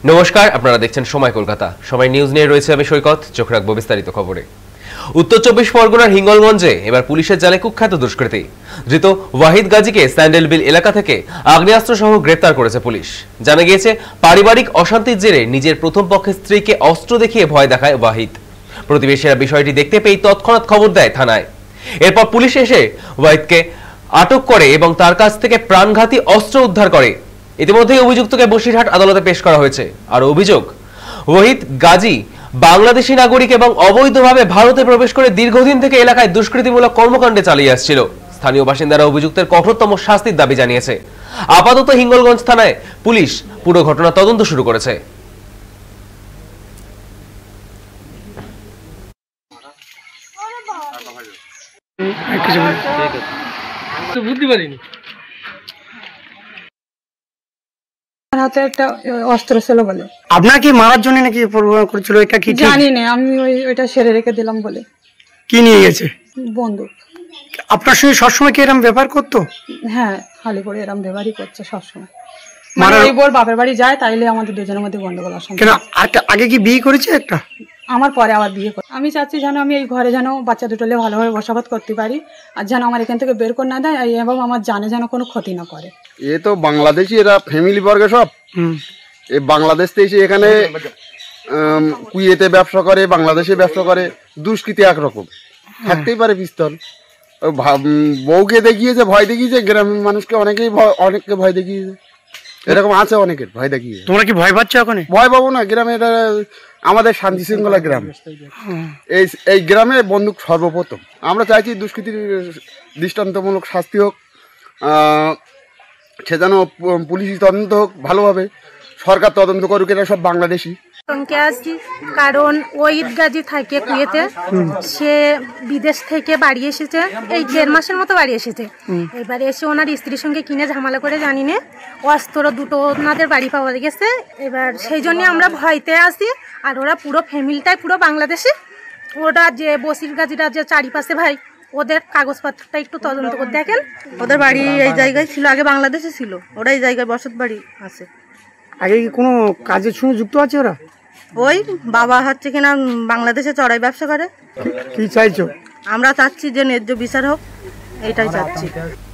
নমস্কার, আপনারা দেখছেন সময় কলকাতা। সময় নিউজ নিয়ে রয়েছে আমি সৈকত। চোখ রাখবো বিস্তারিত খবরে। উত্তর 24 পরগনার হিঙ্গলগঞ্জে এবার পুলিশের জালে কুখ্যাত দুষ্কৃতী ধৃত ওয়াহিদ গাজীকে স্যান্ডেলবিল এলাকা থেকে আগ্নেয়াস্ত্র সহ গ্রেপ্তার করেছে পুলিশ। জানা গিয়েছে, পারিবারিক অশান্তির জেরে নিজের প্রথম পক্ষের স্ত্রীকে অস্ত্র দেখিয়ে ভয় দেখায় ওয়াহিদ। প্রতিবেশীরা বিষয়টি দেখতে পেয়ে তৎক্ষণাৎ খবর দেয় থানায়। এরপর পুলিশ এসে ওয়াহিদকে আটক করে এবং তার কাছ থেকে প্রাণঘাতী অস্ত্র উদ্ধার করে। ইতিমধ্যে অভিযুক্তকে বসিরহাট আদালতে পেশ করা হয়েছে। আর অভিযোগ, ওয়াহিদ গাজী বাংলাদেশি নাগরিক এবং অবৈধভাবে ভারতে প্রবেশ করে দীর্ঘদিন থেকে এলাকায় দুষ্কৃতিমূলক কর্মকাণ্ড চালিয়ে আসছিল। স্থানীয় বাসিন্দারা অভিযুক্তের কঠোরতম শাস্তির দাবি জানিয়েছে। আপাতত হিঙ্গলগঞ্জ থানায় পুলিশ পুরো ঘটনা তদন্ত শুরু করেছে। বুঝতে পারিনি হাতে একটা অস্ত্র ছিল বলে। আপনার কি মারার জন্য নাকি পরিকল্পনা করেছিল? এটা কি জানি না, আমি ওইটা সেরে রেখে দিলাম বলে। কি নিয়ে গেছে? বন্দুক। আপনার সঙ্গে সবসময় কি এরকম ব্যাপার করতো? হ্যাঁ, খালি করে এরকম ব্যবহারই করছে সবসময়। মানে ওই বোর বাপের বাড়ি যায়, তাইলে আমাদের দুজনের মধ্যে গন্ডগোল অশান্তি। কেন আগে কি বিয়ে করেছে? একটা আমার পরে আবার বিয়ে করে। আমি চাচ্ছি যেন আমি এই ঘরে যেন বাচ্চা দুটোলে ভালোভাবে বসবাস করতে পারি, আর যেন আমার এখান থেকে বের করে না দেয় এবং আমার জানে যেন কোনো ক্ষতি না করে। এ তো বাংলাদেশি, এরা ফ্যামিলি বর্গে সব। এই বাংলাদেশ থেকে এসে এখানে কুয়েতে ব্যবসা করে, বাংলাদেশে ব্যবসা করে। দুষ্কৃতি একরকম থাকতেই পারে পিস্তল। বউকে দেখিয়েছে, ভয় দেখিয়েছে, গ্রামের মানুষকে অনেককে ভয় দেখিয়েছে। এরকম আছে অনেকের ভয় দেখিয়েছে। তোমরা কি ভয় পাচ্ছ এখন? ভয় পাবো না, গ্রামে এটা আমাদের শান্তি শৃঙ্খলা গ্রাম। এই গ্রামে বন্দুক সর্বপ্রথম। আমরা চাইছি দুষ্কৃতির দৃষ্টান্তমূলক শাস্তি হোক, সে যেন পুলিশ তদন্ত হোক ভালোভাবে, সরকার তদন্ত করুক। এরা সব বাংলাদেশি। আতঙ্কে আছি, কারণ ওয়াহিদ গাজী থাকে কুয়েতে। সে বিদেশ থেকে বাড়ি এসেছে, এই 1.5 মাসের মতো বাড়ি এসেছে। এবার এসে ওনার স্ত্রীর সঙ্গে কিনে ঝামেলা করে, জানি না, অস্ত্র দুটো ওনাদের বাড়ি পাওয়া গেছে। এবার সেই জন্য আমরা ভয়তে আছি। আর ওরা পুরো ফ্যামিলিটাই পুরো বাংলাদেশে। ওরা যে বসির গাজীরা যে চারিপাশে ভাই, ওদের কাগজপত্রটা একটু তদন্ত করে দেখেন। ওদের বাড়ি এই জায়গায় ছিল, আগে বাংলাদেশে ছিল, ওরা এই জায়গায় বসত বাড়ি আছে। আগে কি কোনো কাজের সঙ্গে যুক্ত আছে ওরা? ওই বাবা হচ্ছে কিনা বাংলাদেশে চড়াই ব্যবসা করে। কি চাইছো? আমরা চাচ্ছি যে ন্যায্য বিচার হোক, এইটাই চাচ্ছি।